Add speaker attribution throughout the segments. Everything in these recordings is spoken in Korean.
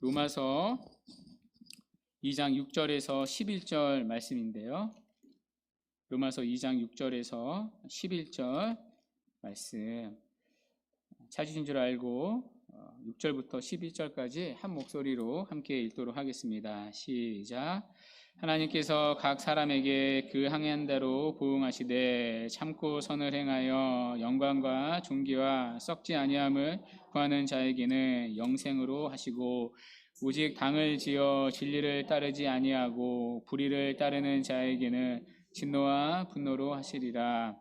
Speaker 1: 로마서 2장 6절에서 11절 말씀인데요. 로마서 2장 6절에서 11절 말씀 찾으신 줄 알고 6절부터 11절까지 한 목소리로 함께 읽도록 하겠습니다. 시작. 하나님께서 각 사람에게 그 항해한 대로 부응하시되 참고 선을 행하여 영광과 존귀와 썩지 아니함을 구하는 자에게는 영생으로 하시고 오직 당을 지어 진리를 따르지 아니하고 불의를 따르는 자에게는 진노와 분노로 하시리라.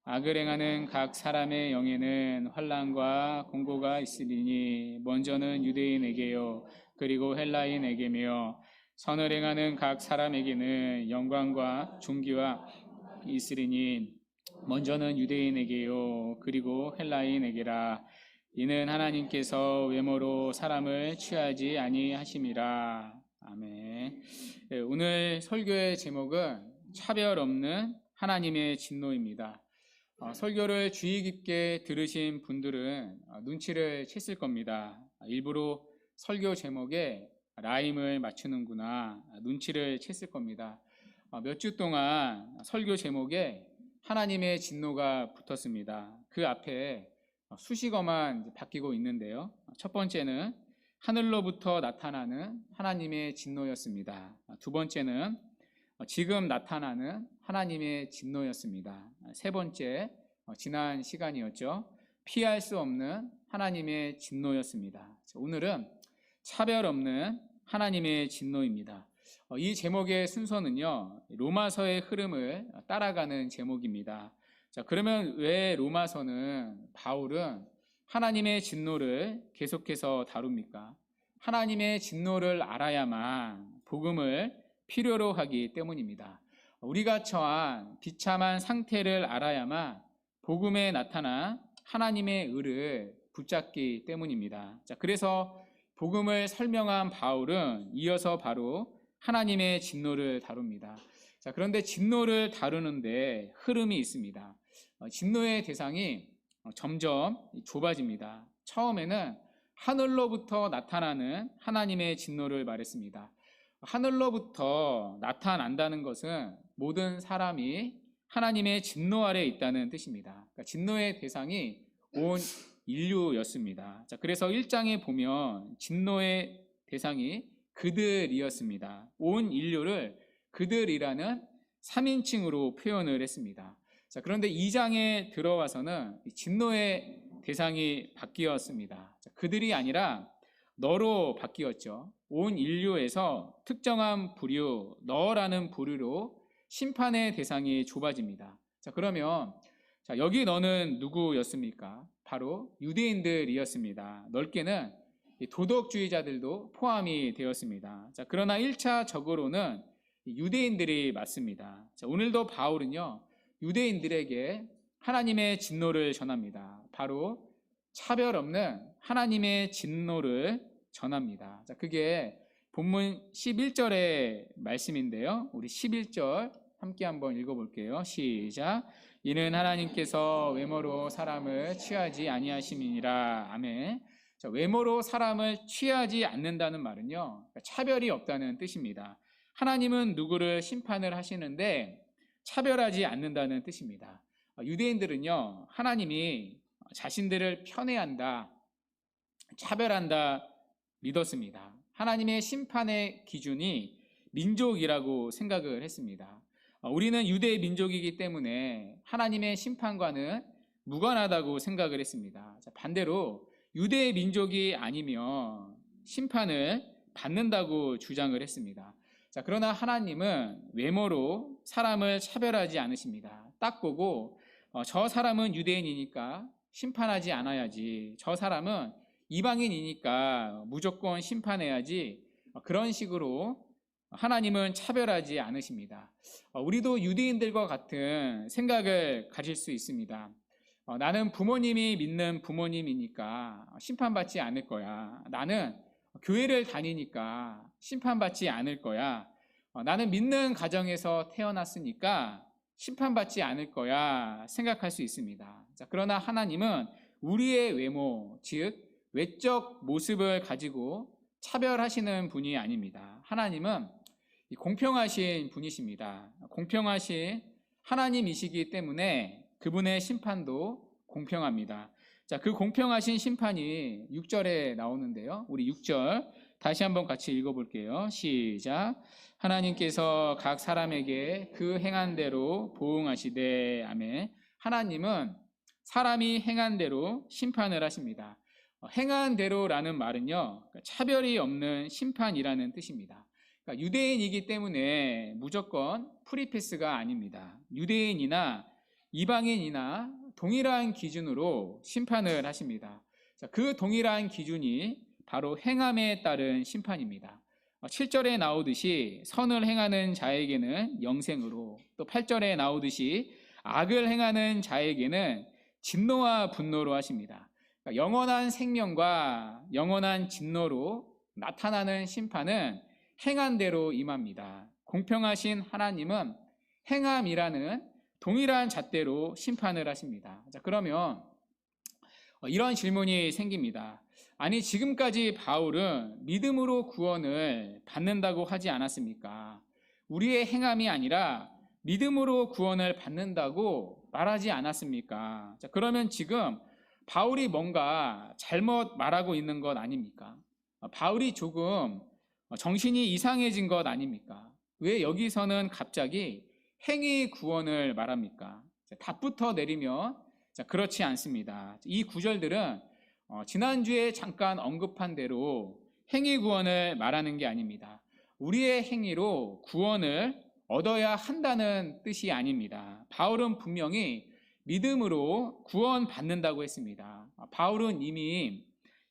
Speaker 1: 악을 행하는 각 사람의 영에는 환난과 공고가 있으리니 먼저는 유대인에게요 그리고 헬라인에게며 선을 행하는 각 사람에게는 영광과 존귀와 있으리니 먼저는 유대인에게요 그리고 헬라인에게라. 이는 하나님께서 외모로 사람을 취하지 아니하심이라. 아멘. 오늘 설교의 제목은 차별 없는 하나님의 진노입니다. 설교를 주의 깊게 들으신 분들은 눈치를 챘을 겁니다. 일부러 설교 제목에 라임을 맞추는구나 눈치를 챘을 겁니다. 몇 주 동안 설교 제목에 하나님의 진노가 붙었습니다. 그 앞에 수식어만 바뀌고 있는데요. 첫 번째는 하늘로부터 나타나는 하나님의 진노였습니다. 두 번째는 지금 나타나는 하나님의 진노였습니다. 세 번째, 지난 시간이었죠. 피할 수 없는 하나님의 진노였습니다. 오늘은 차별 없는 하나님의 진노입니다. 이 제목의 순서는요, 로마서의 흐름을 따라가는 제목입니다. 자, 그러면 왜 로마서는 바울은 하나님의 진노를 계속해서 다룹니까? 하나님의 진노를 알아야만 복음을 필요로 하기 때문입니다. 우리가 처한 비참한 상태를 알아야만 복음에 나타난 하나님의 의를 붙잡기 때문입니다. 자, 그래서 복음을 설명한 바울은 이어서 바로 하나님의 진노를 다룹니다. 자, 그런데 진노를 다루는데 흐름이 있습니다. 진노의 대상이 점점 좁아집니다. 처음에는 하늘로부터 나타나는 하나님의 진노를 말했습니다. 하늘로부터 나타난다는 것은 모든 사람이 하나님의 진노 아래 있다는 뜻입니다. 그러니까 진노의 대상이 온 인류였습니다. 자, 그래서 1장에 보면 진노의 대상이 그들이었습니다. 온 인류를 그들이라는 3인칭으로 표현을 했습니다. 자, 그런데 2장에 들어와서는 진노의 대상이 바뀌었습니다. 자, 그들이 아니라 너로 바뀌었죠. 온 인류에서 특정한 부류, 너라는 부류로 심판의 대상이 좁아집니다. 자, 그러면 여기 너는 누구였습니까? 바로 유대인들이었습니다. 넓게는 도덕주의자들도 포함이 되었습니다. 자, 그러나 1차적으로는 유대인들이 맞습니다. 자, 오늘도 바울은요, 유대인들에게 하나님의 진노를 전합니다. 바로 차별 없는 하나님의 진노를 전합니다. 자, 그게 본문 11절의 말씀인데요. 우리 11절 함께 한번 읽어볼게요. 시작. 이는 하나님께서 외모로 사람을 취하지 아니하심이니라. 아멘. 자, 외모로 사람을 취하지 않는다는 말은요, 차별이 없다는 뜻입니다. 하나님은 누구를 심판을 하시는데 차별하지 않는다는 뜻입니다. 유대인들은요, 하나님이 자신들을 편애한다, 차별한다 믿었습니다. 하나님의 심판의 기준이 민족이라고 생각을 했습니다. 우리는 유대 민족이기 때문에 하나님의 심판과는 무관하다고 생각을 했습니다. 자, 반대로 유대 민족이 아니면 심판을 받는다고 주장을 했습니다. 자, 그러나 하나님은 외모로 사람을 차별하지 않으십니다. 딱 보고 저 사람은 유대인이니까 심판하지 않아야지, 저 사람은 이방인이니까 무조건 심판해야지, 그런 식으로 하나님은 차별하지 않으십니다. 우리도 유대인들과 같은 생각을 가질 수 있습니다. 나는 부모님이 믿는 부모님이니까 심판받지 않을 거야. 나는 교회를 다니니까 심판받지 않을 거야. 나는 믿는 가정에서 태어났으니까 심판받지 않을 거야 생각할 수 있습니다. 자, 그러나 하나님은 우리의 외모, 즉 외적 모습을 가지고 차별하시는 분이 아닙니다. 하나님은 공평하신 분이십니다. 공평하신 하나님이시기 때문에 그분의 심판도 공평합니다. 자, 그 공평하신 심판이 6절에 나오는데요. 우리 6절 다시 한번 같이 읽어볼게요. 시작. 하나님께서 각 사람에게 그 행한 대로 보응하시되. 아멘. 하나님은 사람이 행한 대로 심판을 하십니다. 행한 대로라는 말은요, 차별이 없는 심판이라는 뜻입니다. 그러니까 유대인이기 때문에 무조건 프리패스가 아닙니다. 유대인이나 이방인이나 동일한 기준으로 심판을 하십니다. 자, 그 동일한 기준이 바로 행함에 따른 심판입니다. 7절에 나오듯이 선을 행하는 자에게는 영생으로, 또 8절에 나오듯이 악을 행하는 자에게는 진노와 분노로 하십니다. 그러니까 영원한 생명과 영원한 진노로 나타나는 심판은 행한 대로 임합니다. 공평하신 하나님은 행함이라는 동일한 잣대로 심판을 하십니다. 자, 그러면 이런 질문이 생깁니다. 아니, 지금까지 바울은 믿음으로 구원을 받는다고 하지 않았습니까? 우리의 행함이 아니라 믿음으로 구원을 받는다고 말하지 않았습니까? 자, 그러면 지금 바울이 뭔가 잘못 말하고 있는 것 아닙니까? 바울이 조금 정신이 이상해진 것 아닙니까? 왜 여기서는 갑자기 행위 구원을 말합니까? 답부터 내리면 그렇지 않습니다. 이 구절들은 지난주에 잠깐 언급한 대로 행위 구원을 말하는 게 아닙니다. 우리의 행위로 구원을 얻어야 한다는 뜻이 아닙니다. 바울은 분명히 믿음으로 구원받는다고 했습니다. 바울은 이미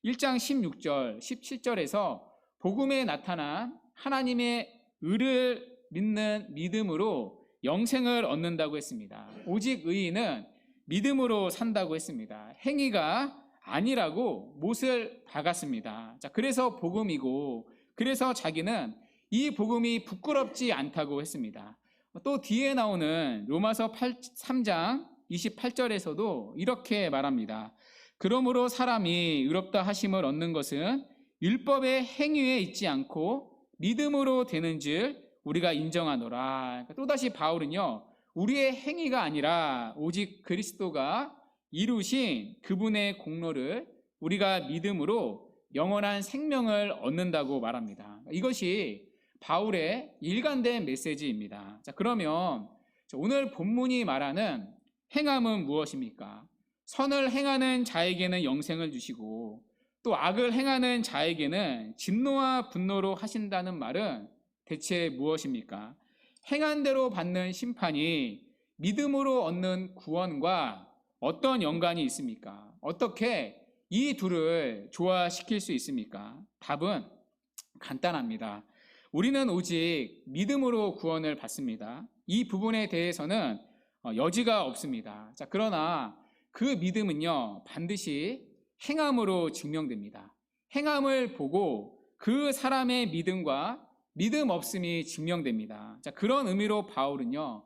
Speaker 1: 1장 16절, 17절에서 복음에 나타난 하나님의 의를 믿는 믿음으로 영생을 얻는다고 했습니다. 오직 의인은 믿음으로 산다고 했습니다. 행위가 아니라고 못을 박았습니다. 자, 그래서 복음이고, 그래서 자기는 이 복음이 부끄럽지 않다고 했습니다. 또 뒤에 나오는 로마서 3장 28절에서도 이렇게 말합니다. 그러므로 사람이 의롭다 하심을 얻는 것은 율법의 행위에 있지 않고 믿음으로 되는 줄 우리가 인정하노라. 그러니까 또다시 바울은요, 우리의 행위가 아니라 오직 그리스도가 이루신 그분의 공로를 우리가 믿음으로 영원한 생명을 얻는다고 말합니다. 이것이 바울의 일관된 메시지입니다. 자, 그러면 오늘 본문이 말하는 행함은 무엇입니까? 선을 행하는 자에게는 영생을 주시고 또 악을 행하는 자에게는 진노와 분노로 하신다는 말은 대체 무엇입니까? 행한 대로 받는 심판이 믿음으로 얻는 구원과 어떤 연관이 있습니까? 어떻게 이 둘을 조화시킬 수 있습니까? 답은 간단합니다. 우리는 오직 믿음으로 구원을 받습니다. 이 부분에 대해서는 여지가 없습니다. 자, 그러나 그 믿음은요, 반드시 행함으로 증명됩니다. 행함을 보고 그 사람의 믿음과 믿음 없음이 증명됩니다. 자, 그런 의미로 바울은요,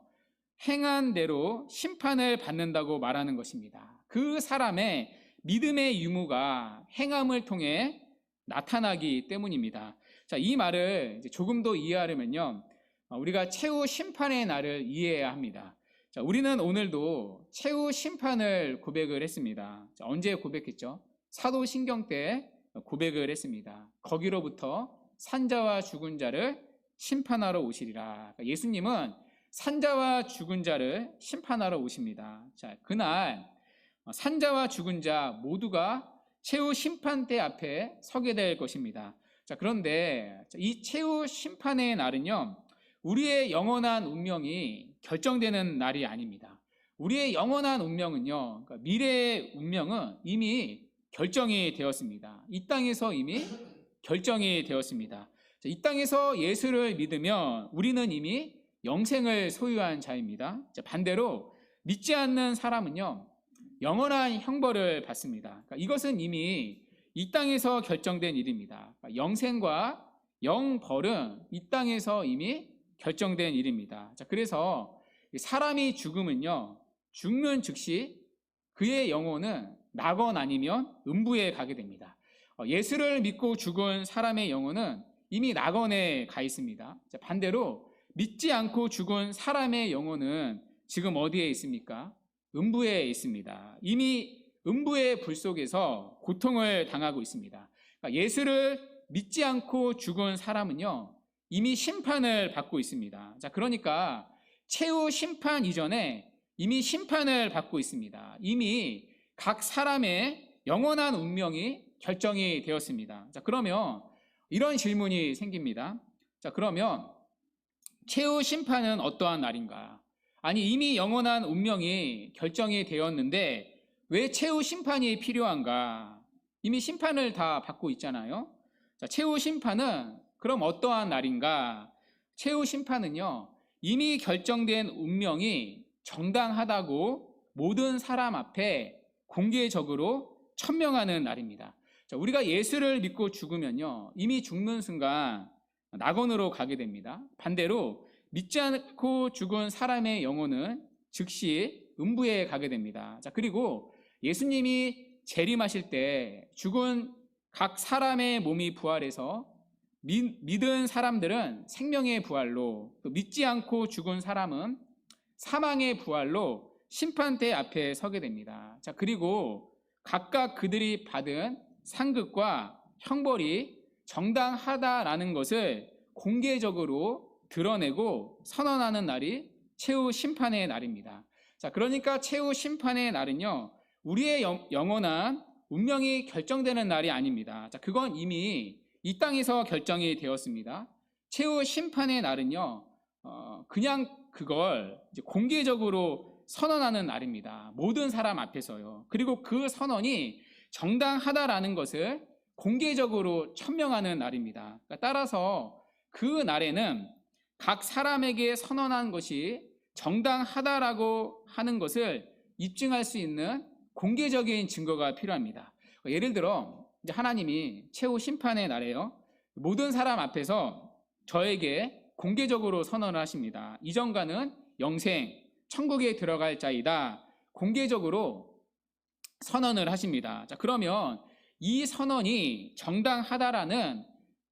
Speaker 1: 행한 대로 심판을 받는다고 말하는 것입니다. 그 사람의 믿음의 유무가 행함을 통해 나타나기 때문입니다. 자, 이 말을 조금 더 이해하려면요, 우리가 최후 심판의 날을 이해해야 합니다. 자, 우리는 오늘도 최후 심판을 고백을 했습니다. 자, 언제 고백했죠? 사도신경 때 고백을 했습니다. 거기로부터 산자와 죽은 자를 심판하러 오시리라. 예수님은 산자와 죽은 자를 심판하러 오십니다. 자, 그날 산자와 죽은 자 모두가 최후 심판대 앞에 서게 될 것입니다. 자, 그런데 이 최후 심판의 날은요, 우리의 영원한 운명이 결정되는 날이 아닙니다. 우리의 영원한 운명은요, 그러니까 미래의 운명은 이미 결정이 되었습니다. 이 땅에서 이미 결정이 되었습니다. 자, 이 땅에서 예수를 믿으면 우리는 이미 영생을 소유한 자입니다. 자, 반대로 믿지 않는 사람은요, 영원한 형벌을 받습니다. 그러니까 이것은 이미 이 땅에서 결정된 일입니다. 그러니까 영생과 영벌은 이 땅에서 이미 결정된 일입니다. 자, 그래서 사람이 죽으면요, 죽는 즉시 그의 영혼은 낙원 아니면 음부에 가게 됩니다. 예수를 믿고 죽은 사람의 영혼은 이미 낙원에 가 있습니다. 자, 반대로 믿지 않고 죽은 사람의 영혼은 지금 어디에 있습니까? 음부에 있습니다. 이미 음부의 불 속에서 고통을 당하고 있습니다. 그러니까 예수를 믿지 않고 죽은 사람은요, 이미 심판을 받고 있습니다. 자, 그러니까 최후 심판 이전에 이미 심판을 받고 있습니다. 이미 각 사람의 영원한 운명이 결정이 되었습니다. 자, 그러면 이런 질문이 생깁니다. 자, 그러면 최후 심판은 어떠한 날인가? 아니, 이미 영원한 운명이 결정이 되었는데 왜 최후 심판이 필요한가? 이미 심판을 다 받고 있잖아요. 자, 최후 심판은 그럼 어떠한 날인가? 최후 심판은요, 이미 결정된 운명이 정당하다고 모든 사람 앞에 공개적으로 천명하는 날입니다. 자, 우리가 예수를 믿고 죽으면요, 이미 죽는 순간 낙원으로 가게 됩니다. 반대로 믿지 않고 죽은 사람의 영혼은 즉시 음부에 가게 됩니다. 자, 그리고 예수님이 재림하실 때 죽은 각 사람의 몸이 부활해서 믿은 사람들은 생명의 부활로, 또 믿지 않고 죽은 사람은 사망의 부활로 심판대 앞에 서게 됩니다. 자, 그리고 각각 그들이 받은 상급과 형벌이 정당하다라는 것을 공개적으로 드러내고 선언하는 날이 최후 심판의 날입니다. 자, 그러니까 최후 심판의 날은요, 우리의 영원한 운명이 결정되는 날이 아닙니다. 자, 그건 이미 이 땅에서 결정이 되었습니다. 최후 심판의 날은요, 그냥 그걸 이제 공개적으로 선언하는 날입니다. 모든 사람 앞에서요. 그리고 그 선언이 정당하다라는 것을 공개적으로 천명하는 날입니다. 그러니까 따라서 그 날에는 각 사람에게 선언한 것이 정당하다라고 하는 것을 입증할 수 있는 공개적인 증거가 필요합니다. 예를 들어 이제 하나님이 최후 심판의 날에요, 모든 사람 앞에서 저에게 공개적으로 선언을 하십니다. 이전과는 영생, 천국에 들어갈 자이다. 공개적으로 선언을 하십니다. 자, 그러면 이 선언이 정당하다라는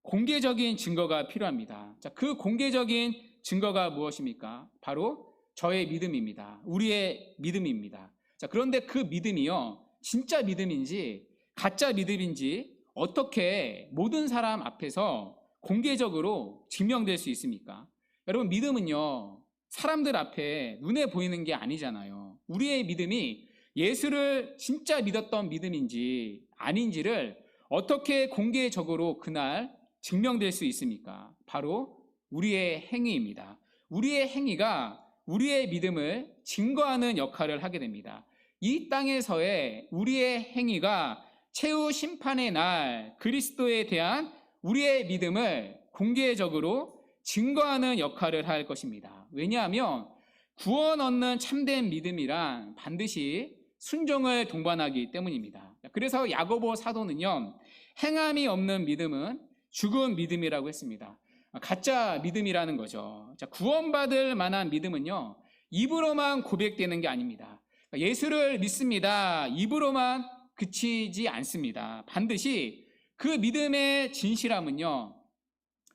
Speaker 1: 공개적인 증거가 필요합니다. 자, 그 공개적인 증거가 무엇입니까? 바로 저의 믿음입니다. 우리의 믿음입니다. 자, 그런데 그 믿음이요, 진짜 믿음인지 가짜 믿음인지 어떻게 모든 사람 앞에서 공개적으로 증명될 수 있습니까? 여러분, 믿음은요, 사람들 앞에 눈에 보이는 게 아니잖아요. 우리의 믿음이 예수를 진짜 믿었던 믿음인지 아닌지를 어떻게 공개적으로 그날 증명될 수 있습니까? 바로 우리의 행위입니다. 우리의 행위가 우리의 믿음을 증거하는 역할을 하게 됩니다. 이 땅에서의 우리의 행위가 최후 심판의 날 그리스도에 대한 우리의 믿음을 공개적으로 증거하는 역할을 할 것입니다. 왜냐하면 구원 얻는 참된 믿음이란 반드시 순종을 동반하기 때문입니다. 그래서 야고보 사도는요, 행함이 없는 믿음은 죽은 믿음이라고 했습니다. 가짜 믿음이라는 거죠. 자, 구원받을 만한 믿음은요, 입으로만 고백되는 게 아닙니다. 예수를 믿습니다, 입으로만 그치지 않습니다. 반드시 그 믿음의 진실함은요,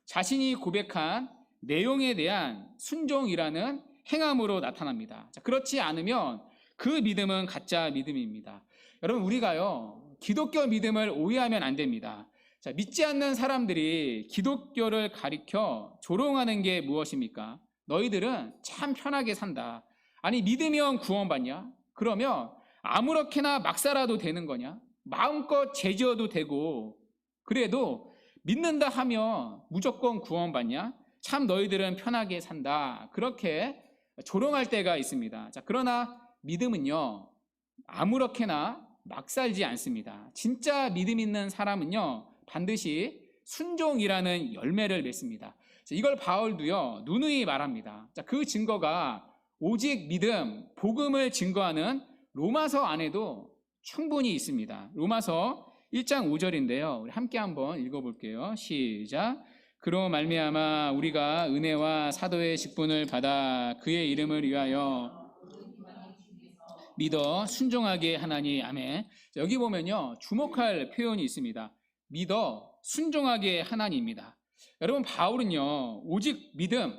Speaker 1: 자신이 고백한 내용에 대한 순종이라는 행함으로 나타납니다. 자, 그렇지 않으면 그 믿음은 가짜 믿음입니다. 여러분, 우리가요, 기독교 믿음을 오해하면 안 됩니다. 자, 믿지 않는 사람들이 기독교를 가리켜 조롱하는 게 무엇입니까? 너희들은 참 편하게 산다. 아니, 믿으면 구원받냐? 그러면 아무렇게나 막 살아도 되는 거냐? 마음껏 죄지어도 되고 그래도 믿는다 하면 무조건 구원받냐? 참 너희들은 편하게 산다. 그렇게 조롱할 때가 있습니다. 자, 그러나 믿음은요, 아무렇게나 막 살지 않습니다. 진짜 믿음 있는 사람은요, 반드시 순종이라는 열매를 맺습니다. 자, 이걸 바울도요, 누누이 말합니다. 자, 그 증거가 오직 믿음, 복음을 증거하는 로마서 안에도 충분히 있습니다. 로마서 1장 5절인데요. 우리 함께 한번 읽어볼게요. 시작. 그로 말미암아 우리가 은혜와 사도의 직분을 받아 그의 이름을 위하여 믿어 순종하게 하나니. 아멘. 여기 보면요, 주목할 표현이 있습니다. 믿어 순종하게 하나니입니다. 여러분, 바울은요, 오직 믿음,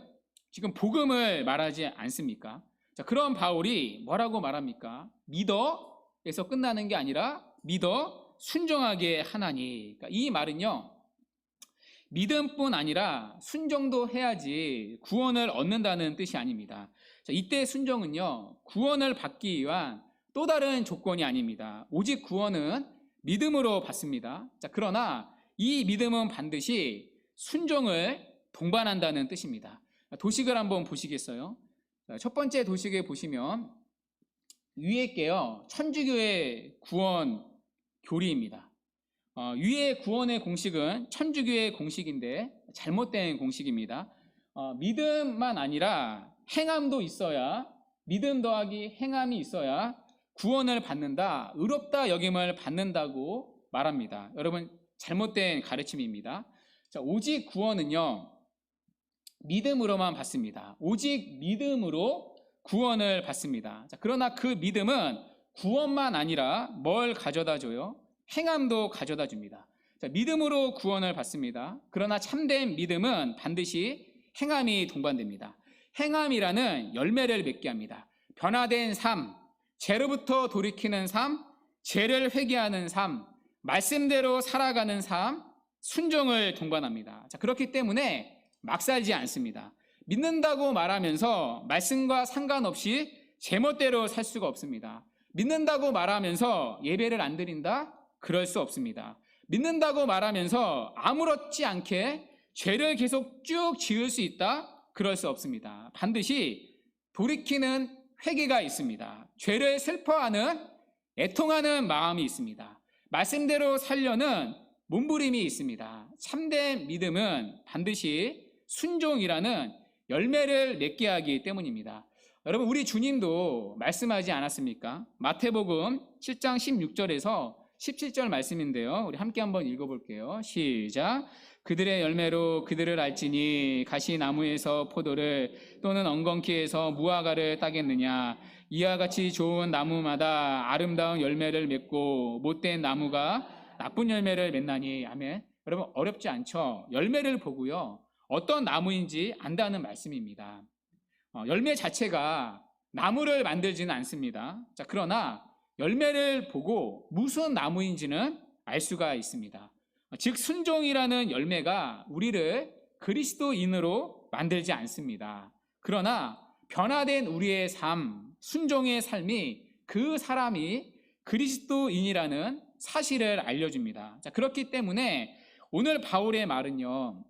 Speaker 1: 지금 복음을 말하지 않습니까? 자, 그런 바울이 뭐라고 말합니까? 믿어에서 끝나는 게 아니라 믿어 순종하게 하나니. 그러니까 이 말은요, 믿음뿐 아니라 순종도 해야지 구원을 얻는다는 뜻이 아닙니다. 자, 이때 순종은요, 구원을 받기 위한 또 다른 조건이 아닙니다. 오직 구원은 믿음으로 받습니다. 자, 그러나 이 믿음은 반드시 순종을 동반한다는 뜻입니다. 도식을 한번 보시겠어요? 첫 번째 도식에 보시면 위에 게요, 천주교의 구원 교리입니다. 위의 구원의 공식은 천주교의 공식인데 잘못된 공식입니다. 믿음만 아니라 행함도 있어야, 믿음 더하기 행함이 있어야 구원을 받는다, 의롭다 여김을 받는다고 말합니다. 여러분, 잘못된 가르침입니다. 자, 오직 구원은요, 믿음으로만 받습니다. 오직 믿음으로 구원을 받습니다. 자, 그러나 그 믿음은 구원만 아니라 뭘 가져다 줘요? 행함도 가져다 줍니다. 자, 믿음으로 구원을 받습니다. 그러나 참된 믿음은 반드시 행함이 동반됩니다. 행함이라는 열매를 맺게 합니다. 변화된 삶, 죄로부터 돌이키는 삶, 죄를 회개하는 삶, 말씀대로 살아가는 삶, 순종을 동반합니다. 자, 그렇기 때문에 막 살지 않습니다. 믿는다고 말하면서 말씀과 상관없이 제멋대로 살 수가 없습니다. 믿는다고 말하면서 예배를 안 드린다? 그럴 수 없습니다. 믿는다고 말하면서 아무렇지 않게 죄를 계속 쭉 지을 수 있다? 그럴 수 없습니다. 반드시 돌이키는 회개가 있습니다. 죄를 슬퍼하는, 애통하는 마음이 있습니다. 말씀대로 살려는 몸부림이 있습니다. 참된 믿음은 반드시 순종이라는 열매를 맺게 하기 때문입니다. 여러분, 우리 주님도 말씀하지 않았습니까? 마태복음 7장 16절에서 17절 말씀인데요, 우리 함께 한번 읽어볼게요. 시작. 그들의 열매로 그들을 알지니 가시나무에서 포도를 또는 엉겅퀴에서 무화과를 따겠느냐. 이와 같이 좋은 나무마다 아름다운 열매를 맺고 못된 나무가 나쁜 열매를 맺나니. 아멘. 여러분, 어렵지 않죠? 열매를 보고요, 어떤 나무인지 안다는 말씀입니다. 열매 자체가 나무를 만들지는 않습니다. 자, 그러나 열매를 보고 무슨 나무인지는 알 수가 있습니다. 즉, 순종이라는 열매가 우리를 그리스도인으로 만들지 않습니다. 그러나 변화된 우리의 삶, 순종의 삶이 그 사람이 그리스도인이라는 사실을 알려줍니다. 자, 그렇기 때문에 오늘 바울의 말은요,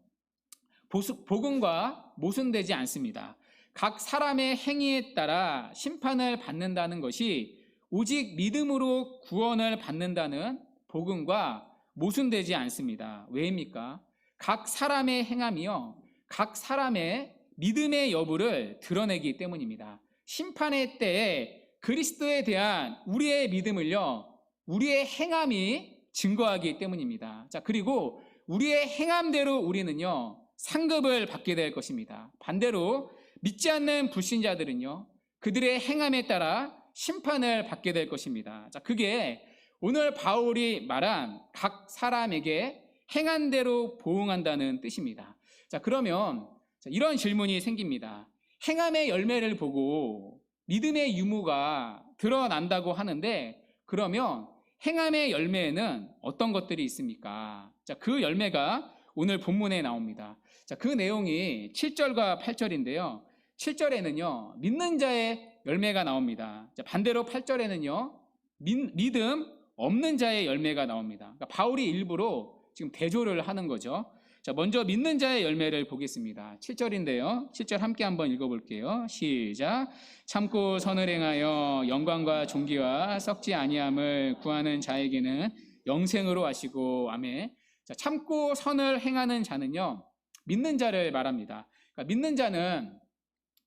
Speaker 1: 복음과 모순되지 않습니다. 각 사람의 행위에 따라 심판을 받는다는 것이 오직 믿음으로 구원을 받는다는 복음과 모순되지 않습니다. 왜입니까? 각 사람의 행함이요, 각 사람의 믿음의 여부를 드러내기 때문입니다. 심판의 때에 그리스도에 대한 우리의 믿음을요, 우리의 행함이 증거하기 때문입니다. 자, 그리고 우리의 행함대로 우리는요, 상급을 받게 될 것입니다. 반대로 믿지 않는 불신자들은요, 그들의 행함에 따라 심판을 받게 될 것입니다. 자, 그게 오늘 바울이 말한 각 사람에게 행한 대로 보응한다는 뜻입니다. 자, 그러면 이런 질문이 생깁니다. 행함의 열매를 보고 믿음의 유무가 드러난다고 하는데, 그러면 행함의 열매에는 어떤 것들이 있습니까? 자, 그 열매가 오늘 본문에 나옵니다. 자, 그 내용이 7절과 8절인데요. 7절에는요, 믿는 자의 열매가 나옵니다. 자, 반대로 8절에는요, 믿음 없는 자의 열매가 나옵니다. 그러니까 바울이 일부러 지금 대조를 하는 거죠. 자, 먼저 믿는 자의 열매를 보겠습니다. 7절인데요. 7절 함께 한번 읽어볼게요. 시작. 참고 선을 행하여 영광과 존귀와 썩지 아니함을 구하는 자에게는 영생으로 하시고. 아멘. 자, 참고 선을 행하는 자는요, 믿는 자를 말합니다. 그러니까 믿는 자는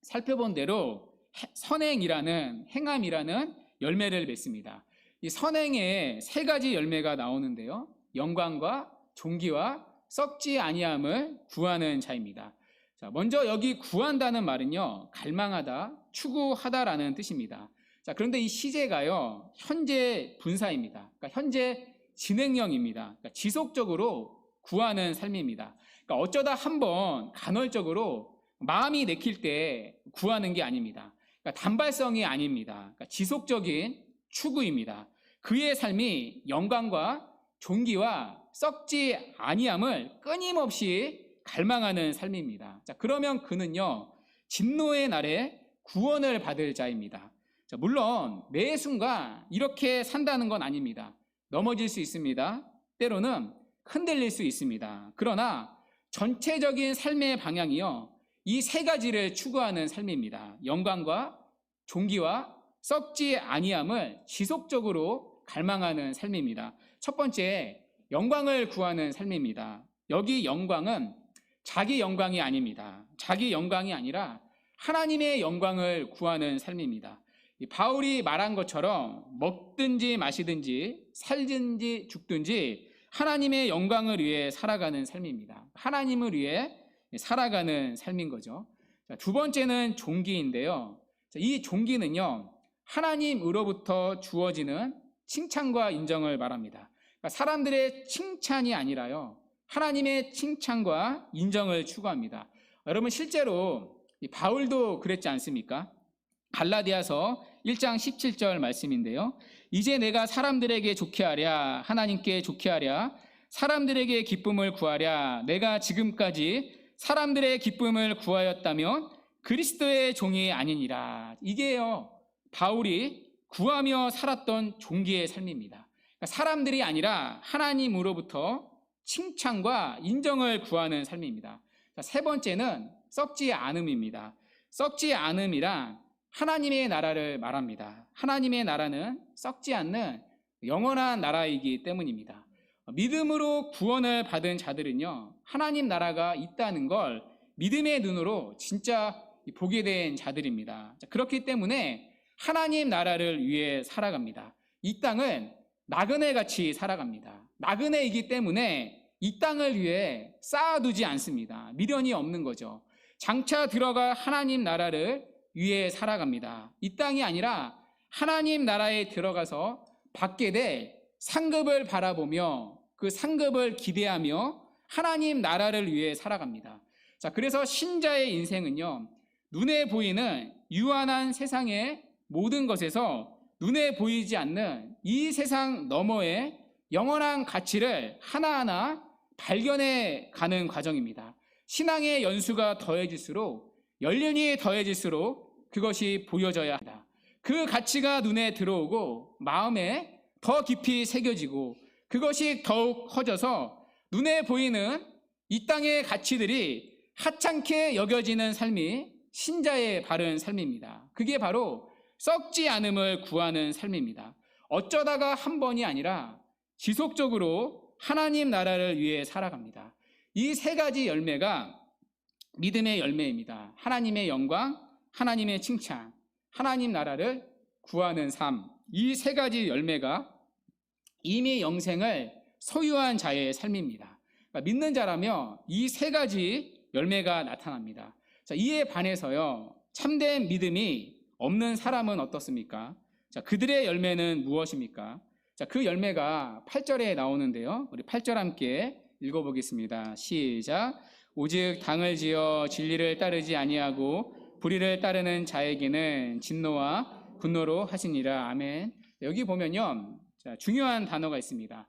Speaker 1: 살펴본 대로 선행이라는, 행함이라는 열매를 맺습니다. 이 선행에 세 가지 열매가 나오는데요, 영광과 존귀와 썩지 아니함을 구하는 자입니다. 자, 먼저 여기 구한다는 말은요, 갈망하다, 추구하다라는 뜻입니다. 자, 그런데 이 시제가요, 현재 분사입니다. 그러니까 현재 진행형입니다. 그러니까 지속적으로 구하는 삶입니다. 그러니까 어쩌다 한번 간헐적으로 마음이 내킬 때 구하는 게 아닙니다. 그러니까 단발성이 아닙니다. 그러니까 지속적인 추구입니다. 그의 삶이 영광과 존귀와 썩지 아니함을 끊임없이 갈망하는 삶입니다. 자, 그러면 그는요, 진노의 날에 구원을 받을 자입니다. 자, 물론 매 순간 이렇게 산다는 건 아닙니다. 넘어질 수 있습니다. 때로는 흔들릴 수 있습니다. 그러나 전체적인 삶의 방향이요, 이 세 가지를 추구하는 삶입니다. 영광과 존귀와 썩지 아니함을 지속적으로 갈망하는 삶입니다. 첫 번째, 영광을 구하는 삶입니다. 여기 영광은 자기 영광이 아닙니다. 자기 영광이 아니라 하나님의 영광을 구하는 삶입니다. 바울이 말한 것처럼 먹든지 마시든지 살든지 죽든지 하나님의 영광을 위해 살아가는 삶입니다. 하나님을 위해 살아가는 삶인 거죠. 두 번째는 존귀인데요. 이 존귀는요, 하나님으로부터 주어지는 칭찬과 인정을 말합니다. 그러니까 사람들의 칭찬이 아니라요, 하나님의 칭찬과 인정을 추구합니다. 여러분, 실제로 바울도 그랬지 않습니까? 갈라디아서 1장 17절 말씀인데요. 이제 내가 사람들에게 좋게 하랴, 하나님께 좋게 하랴, 사람들에게 기쁨을 구하랴. 내가 지금까지 사람들의 기쁨을 구하였다면 그리스도의 종이 아니니라. 이게요, 바울이 구하며 살았던 존귀의 삶입니다. 그러니까 사람들이 아니라 하나님으로부터 칭찬과 인정을 구하는 삶입니다. 세 번째는 썩지 않음입니다. 썩지 않음이란 하나님의 나라를 말합니다. 하나님의 나라는 썩지 않는 영원한 나라이기 때문입니다. 믿음으로 구원을 받은 자들은요, 하나님 나라가 있다는 걸 믿음의 눈으로 진짜 보게 된 자들입니다. 그렇기 때문에 하나님 나라를 위해 살아갑니다. 이 땅은 나그네같이 살아갑니다. 나그네이기 때문에 이 땅을 위해 쌓아두지 않습니다. 미련이 없는 거죠. 장차 들어갈 하나님 나라를 위해 살아갑니다. 이 땅이 아니라 하나님 나라에 들어가서 받게 될 상급을 바라보며 그 상급을 기대하며 하나님 나라를 위해 살아갑니다. 자, 그래서 신자의 인생은요, 눈에 보이는 유한한 세상의 모든 것에서 눈에 보이지 않는 이 세상 너머의 영원한 가치를 하나하나 발견해 가는 과정입니다. 신앙의 연수가 더해질수록, 연륜이 더해질수록 그것이 보여져야 합니다. 그 가치가 눈에 들어오고 마음에 더 깊이 새겨지고 그것이 더욱 커져서 눈에 보이는 이 땅의 가치들이 하찮게 여겨지는 삶이 신자의 바른 삶입니다. 그게 바로 썩지 않음을 구하는 삶입니다. 어쩌다가 한 번이 아니라 지속적으로 하나님 나라를 위해 살아갑니다. 이 세 가지 열매가 믿음의 열매입니다. 하나님의 영광, 하나님의 칭찬, 하나님 나라를 구하는 삶. 이 세 가지 열매가 이미 영생을 소유한 자의 삶입니다. 그러니까 믿는 자라면 이 세 가지 열매가 나타납니다. 자, 이에 반해서요, 참된 믿음이 없는 사람은 어떻습니까? 자, 그들의 열매는 무엇입니까? 자, 그 열매가 8절에 나오는데요. 우리 8절 함께 읽어보겠습니다. 시작. 오직 당을 지어 진리를 따르지 아니하고 불의를 따르는 자에게는 진노와 분노로 하시니라. 아멘. 여기 보면요, 자, 중요한 단어가 있습니다.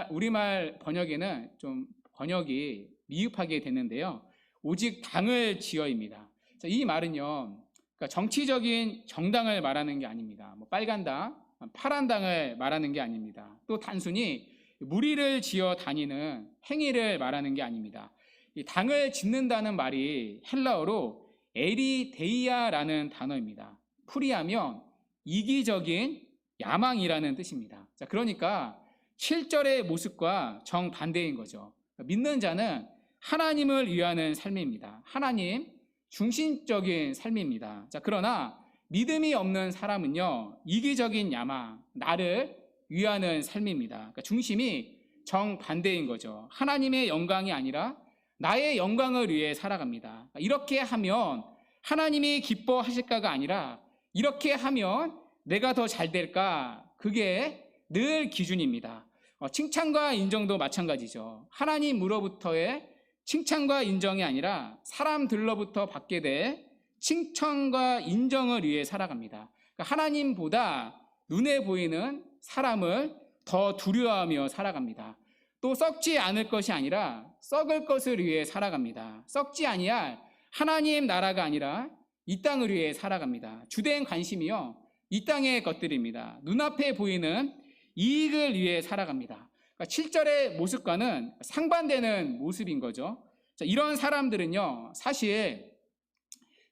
Speaker 1: 우리말 번역에는 좀 번역이 미흡하게 됐는데요. 오직 당을 지어입니다. 자, 이 말은요, 그러니까 정치적인 정당을 말하는 게 아닙니다. 뭐 빨간 당, 파란 당을 말하는 게 아닙니다. 또 단순히 무리를 지어 다니는 행위를 말하는 게 아닙니다. 이 당을 짓는다는 말이 헬라어로 에리데이아라는 단어입니다. 풀이하면 이기적인 야망이라는 뜻입니다. 자, 그러니까 7절의 모습과 정반대인 거죠. 믿는 자는 하나님을 위하는 삶입니다. 하나님 중심적인 삶입니다. 자, 그러나 믿음이 없는 사람은요, 이기적인 야망, 나를 위하는 삶입니다. 그러니까 중심이 정반대인 거죠. 하나님의 영광이 아니라 나의 영광을 위해 살아갑니다. 이렇게 하면 하나님이 기뻐하실까가 아니라 이렇게 하면 내가 더 잘 될까? 그게 늘 기준입니다. 칭찬과 인정도 마찬가지죠. 하나님으로부터의 칭찬과 인정이 아니라 사람들로부터 받게 될 칭찬과 인정을 위해 살아갑니다. 그러니까 하나님보다 눈에 보이는 사람을 더 두려워하며 살아갑니다. 또 썩지 않을 것이 아니라 썩을 것을 위해 살아갑니다. 썩지 아니할 하나님 나라가 아니라 이 땅을 위해 살아갑니다. 주된 관심이요, 이 땅의 것들입니다. 눈앞에 보이는 이익을 위해 살아갑니다. 그러니까 7절의 모습과는 상반되는 모습인 거죠. 자, 이런 사람들은요, 사실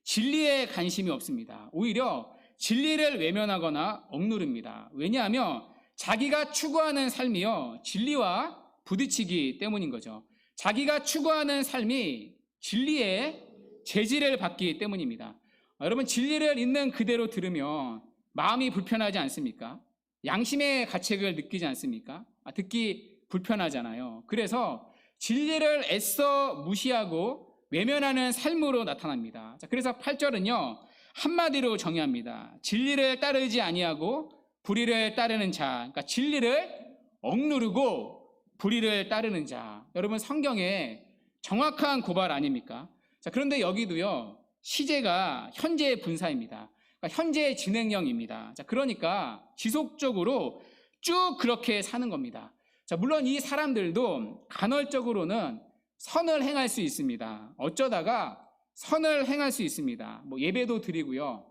Speaker 1: 진리에 관심이 없습니다. 오히려 진리를 외면하거나 억누릅니다. 왜냐하면 자기가 추구하는 삶이요, 진리와 부딪히기 때문인 거죠. 자기가 추구하는 삶이 진리의 제지를 받기 때문입니다. 여러분, 진리를 있는 그대로 들으면 마음이 불편하지 않습니까? 양심의 가책을 느끼지 않습니까? 듣기 불편하잖아요. 그래서 진리를 애써 무시하고 외면하는 삶으로 나타납니다. 자, 그래서 8절은요, 한마디로 정의합니다. 진리를 따르지 아니하고 불의를 따르는 자. 그러니까 진리를 억누르고 불의를 따르는 자. 여러분, 성경에 정확한 고발 아닙니까? 자, 그런데 여기도요, 시제가 현재 분사입니다. 그러니까 현재 진행형입니다. 자, 그러니까 지속적으로 쭉 그렇게 사는 겁니다. 자, 물론 이 사람들도 간헐적으로는 선을 행할 수 있습니다. 어쩌다가 선을 행할 수 있습니다. 예배도 드리고요,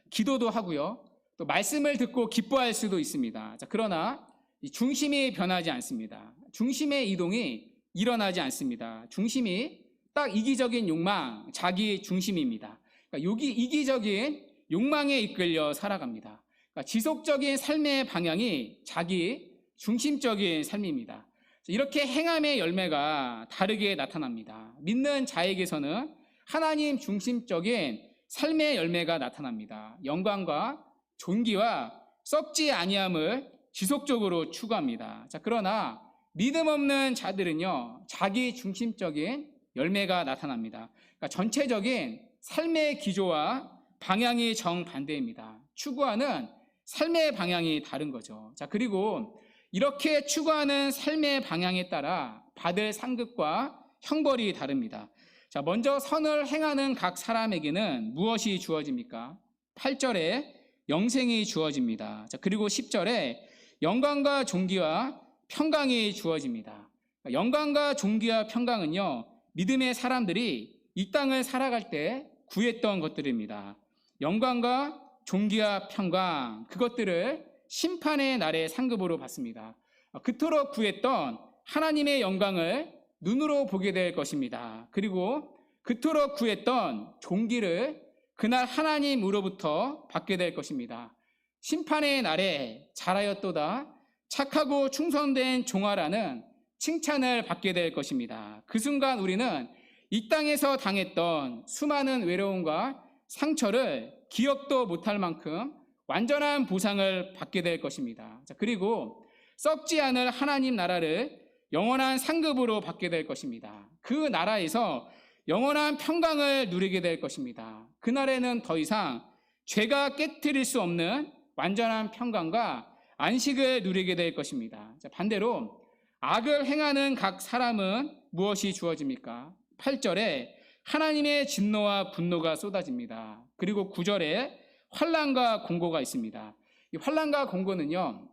Speaker 1: 기도도 하고요, 또 말씀을 듣고 기뻐할 수도 있습니다. 자, 그러나 이 중심이 변하지 않습니다. 중심의 이동이 일어나지 않습니다. 중심이 딱 이기적인 욕망, 자기 중심입니다. 그러니까 여기 이기적인 욕망에 이끌려 살아갑니다. 그러니까 지속적인 삶의 방향이 자기 중심적인 삶입니다. 이렇게 행함의 열매가 다르게 나타납니다. 믿는 자에게서는 하나님 중심적인 삶의 열매가 나타납니다. 영광과 존귀와 썩지 아니함을 지속적으로 추구합니다. 자, 그러나 믿음 없는 자들은요, 자기 중심적인 열매가 나타납니다. 그러니까 전체적인 삶의 기조와 방향이 정반대입니다. 추구하는 삶의 방향이 다른 거죠. 자, 그리고 이렇게 추구하는 삶의 방향에 따라 받을 상급과 형벌이 다릅니다. 자, 먼저 선을 행하는 각 사람에게는 무엇이 주어집니까? 8절에 영생이 주어집니다. 자, 그리고 10절에 영광과 존귀와 평강이 주어집니다. 영광과 존귀와 평강은요, 믿음의 사람들이 이 땅을 살아갈 때 구했던 것들입니다. 영광과 존귀와 평강, 그것들을 심판의 날의 상급으로 받습니다. 그토록 구했던 하나님의 영광을 눈으로 보게 될 것입니다. 그리고 그토록 구했던 존귀를 그날 하나님으로부터 받게 될 것입니다. 심판의 날에 잘하였도다, 착하고 충성된 종아라는 칭찬을 받게 될 것입니다. 그 순간 우리는 이 땅에서 당했던 수많은 외로움과 상처를 기억도 못할 만큼 완전한 보상을 받게 될 것입니다. 자, 그리고 썩지 않을 하나님 나라를 영원한 상급으로 받게 될 것입니다. 그 나라에서 영원한 평강을 누리게 될 것입니다. 그날에는 더 이상 죄가 깨트릴 수 없는 완전한 평강과 안식을 누리게 될 것입니다. 자, 반대로 악을 행하는 각 사람은 무엇이 주어집니까? 8절에 하나님의 진노와 분노가 쏟아집니다. 그리고 9절에 환난과 공고가 있습니다. 이 환난과 공고는요,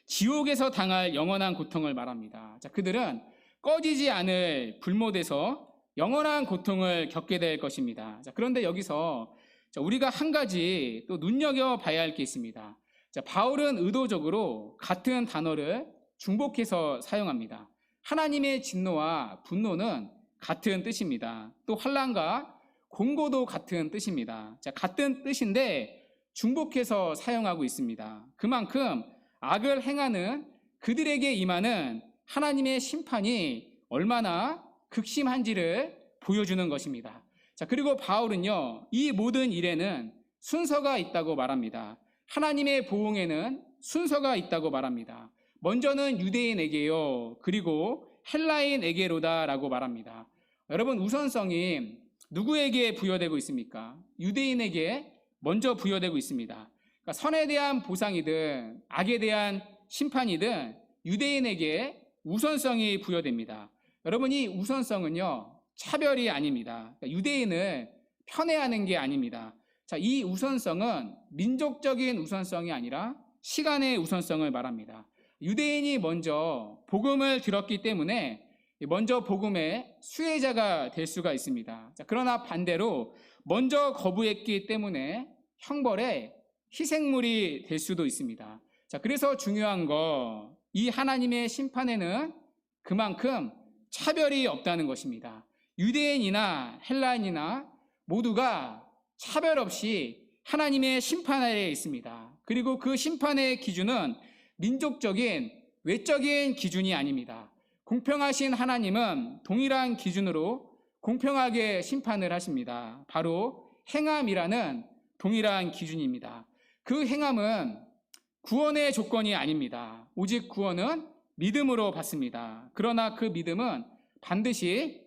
Speaker 1: 지옥에서 당할 영원한 고통을 말합니다. 자, 그들은 꺼지지 않을 불못에서 영원한 고통을 겪게 될 것입니다. 자, 그런데 여기서 우리가 한 가지 또 눈여겨봐야 할 게 있습니다. 자, 바울은 의도적으로 같은 단어를 중복해서 사용합니다. 하나님의 진노와 분노는 같은 뜻입니다. 또 환난과 공고도 같은 뜻입니다. 자, 같은 뜻인데 중복해서 사용하고 있습니다. 그만큼 악을 행하는 그들에게 임하는 하나님의 심판이 얼마나 극심한지를 보여주는 것입니다. 자, 그리고 바울은요, 이 모든 일에는 순서가 있다고 말합니다. 하나님의 보응에는 순서가 있다고 말합니다. 먼저는 유대인에게요, 그리고 헬라인에게로다라고 말합니다. 여러분, 우선성이 누구에게 부여되고 있습니까? 유대인에게 먼저 부여되고 있습니다. 그러니까 선에 대한 보상이든 악에 대한 심판이든 유대인에게 우선성이 부여됩니다. 여러분, 이 우선성은요, 차별이 아닙니다. 그러니까 유대인을 편애하는 게 아닙니다. 자, 이 우선성은 민족적인 우선성이 아니라 시간의 우선성을 말합니다. 유대인이 먼저 복음을 들었기 때문에 먼저 복음의 수혜자가 될 수가 있습니다. 자, 그러나 반대로 먼저 거부했기 때문에 형벌의 희생물이 될 수도 있습니다. 자, 그래서 중요한 거, 이 하나님의 심판에는 그만큼 차별이 없다는 것입니다. 유대인이나 헬라인이나 모두가 차별 없이 하나님의 심판 아래에 있습니다. 그리고 그 심판의 기준은 민족적인 외적인 기준이 아닙니다. 공평하신 하나님은 동일한 기준으로 공평하게 심판을 하십니다. 바로 행함이라는 동일한 기준입니다. 그 행함은 구원의 조건이 아닙니다. 오직 구원은 믿음으로 받습니다. 그러나 그 믿음은 반드시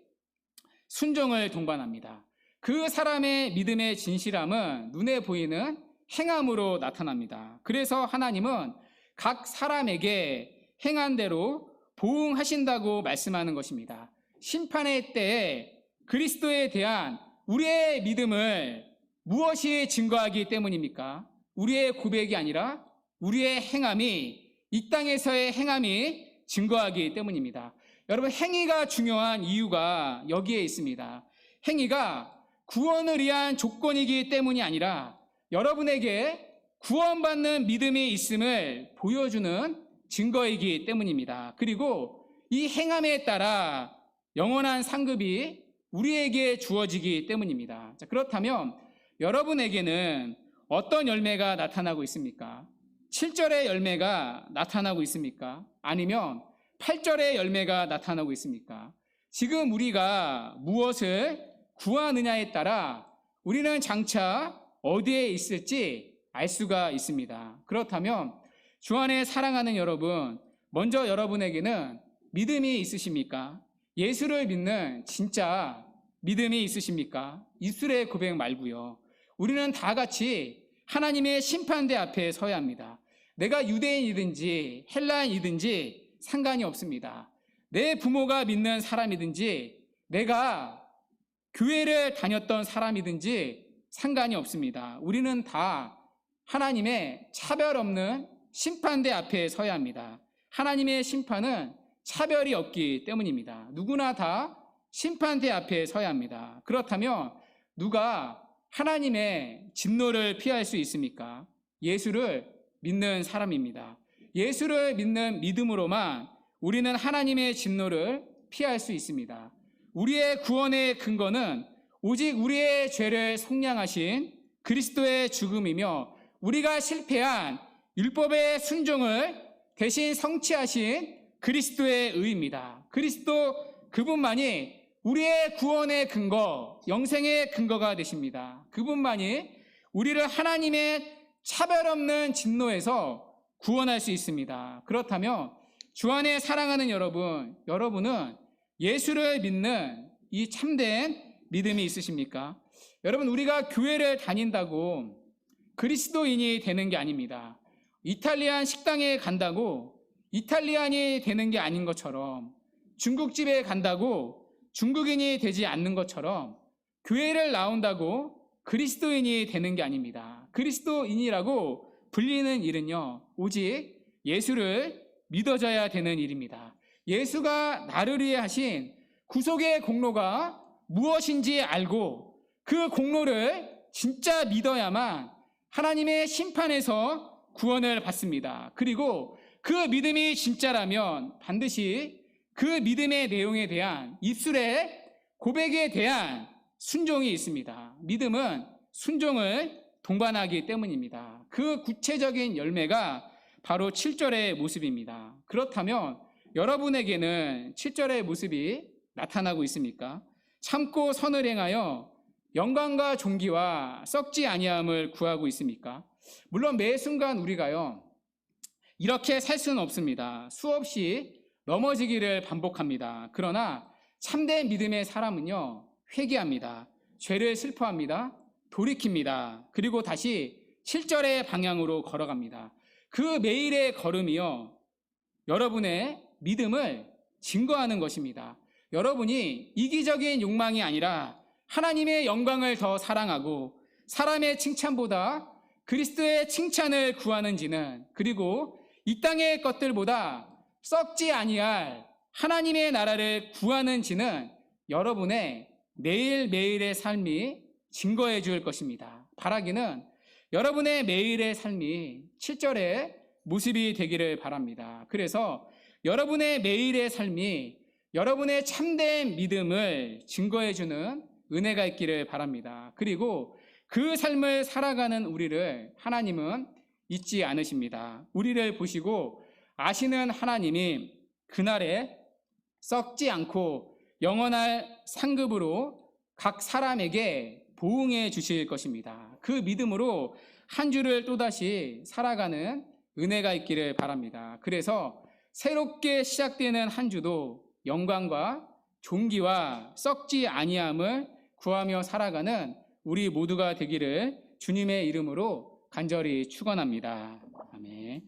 Speaker 1: 순종을 동반합니다. 그 사람의 믿음의 진실함은 눈에 보이는 행함으로 나타납니다. 그래서 하나님은 각 사람에게 행한 대로 보응하신다고 말씀하는 것입니다. 심판의 때에 그리스도에 대한 우리의 믿음을 무엇이 증거하기 때문입니까? 우리의 고백이 아니라 우리의 행함이, 이 땅에서의 행함이 증거하기 때문입니다. 여러분, 행위가 중요한 이유가 여기에 있습니다. 행위가 구원을 위한 조건이기 때문이 아니라 여러분에게 구원받는 믿음이 있음을 보여주는 증거이기 때문입니다. 그리고 이 행함에 따라 영원한 상급이 우리에게 주어지기 때문입니다. 자, 그렇다면 여러분에게는 어떤 열매가 나타나고 있습니까? 7절의 열매가 나타나고 있습니까? 아니면 8절의 열매가 나타나고 있습니까? 지금 우리가 무엇을 구하느냐에 따라 우리는 장차 어디에 있을지 알 수가 있습니다. 그렇다면 주 안에 사랑하는 여러분, 먼저 여러분에게는 믿음이 있으십니까? 예수를 믿는 진짜 믿음이 있으십니까? 입술의 고백 말고요. 우리는 다 같이 하나님의 심판대 앞에 서야 합니다. 내가 유대인이든지 헬라인이든지 상관이 없습니다. 내 부모가 믿는 사람이든지 내가 교회를 다녔던 사람이든지 상관이 없습니다. 우리는 다 하나님의 차별 없는 심판대 앞에 서야 합니다. 하나님의 심판은 차별이 없기 때문입니다. 누구나 다 심판대 앞에 서야 합니다. 그렇다면 누가 하나님의 진노를 피할 수 있습니까? 예수를 믿는 사람입니다. 예수를 믿는 믿음으로만 우리는 하나님의 진노를 피할 수 있습니다. 우리의 구원의 근거는 오직 우리의 죄를 속량하신 그리스도의 죽음이며 우리가 실패한 율법의 순종을 대신 성취하신 그리스도의 의입니다. 그리스도 그분만이 우리의 구원의 근거, 영생의 근거가 되십니다. 그분만이 우리를 하나님의 차별 없는 진노에서 구원할 수 있습니다. 그렇다면 주 안에 사랑하는 여러분, 여러분은 예수를 믿는 이 참된 믿음이 있으십니까? 여러분, 우리가 교회를 다닌다고 그리스도인이 되는 게 아닙니다. 이탈리안 식당에 간다고 이탈리안이 되는 게 아닌 것처럼, 중국집에 간다고 중국인이 되지 않는 것처럼 교회를 나온다고 그리스도인이 되는 게 아닙니다. 그리스도인이라고 불리는 일은요, 오직 예수를 믿어져야 되는 일입니다. 예수가 나를 위해 하신 구속의 공로가 무엇인지 알고 그 공로를 진짜 믿어야만 하나님의 심판에서 구원을 받습니다. 그리고 그 믿음이 진짜라면 반드시 그 믿음의 내용에 대한 입술의 고백에 대한 순종이 있습니다. 믿음은 순종을 동반하기 때문입니다. 그 구체적인 열매가 바로 7절의 모습입니다. 그렇다면 여러분에게는 7절의 모습이 나타나고 있습니까? 참고 선을 행하여 영광과 존귀와 썩지 아니함을 구하고 있습니까? 물론 매 순간 우리가요, 이렇게 살 수는 없습니다. 수없이 넘어지기를 반복합니다. 그러나 참된 믿음의 사람은요, 회개합니다. 죄를 슬퍼합니다. 돌이킵니다. 그리고 다시 7절의 방향으로 걸어갑니다. 그 매일의 걸음이요, 여러분의 믿음을 증거하는 것입니다. 여러분이 이기적인 욕망이 아니라 하나님의 영광을 더 사랑하고 사람의 칭찬보다 그리스도의 칭찬을 구하는지는, 그리고 이 땅의 것들보다 썩지 아니할 하나님의 나라를 구하는지는 여러분의 매일매일의 삶이 증거해 줄 것입니다. 바라기는 여러분의 매일의 삶이 7절의 모습이 되기를 바랍니다. 그래서 여러분의 매일의 삶이 여러분의 참된 믿음을 증거해 주는 은혜가 있기를 바랍니다. 그리고 그 삶을 살아가는 우리를 하나님은 잊지 않으십니다. 우리를 보시고 아시는 하나님이 그날에 썩지 않고 영원할 상급으로 각 사람에게 보응해 주실 것입니다. 그 믿음으로 한 주를 또다시 살아가는 은혜가 있기를 바랍니다. 그래서 새롭게 시작되는 한 주도 영광과 존귀와 썩지 아니함을 구하며 살아가는 우리 모두가 되기를 주님의 이름으로 간절히 축원합니다. 아멘.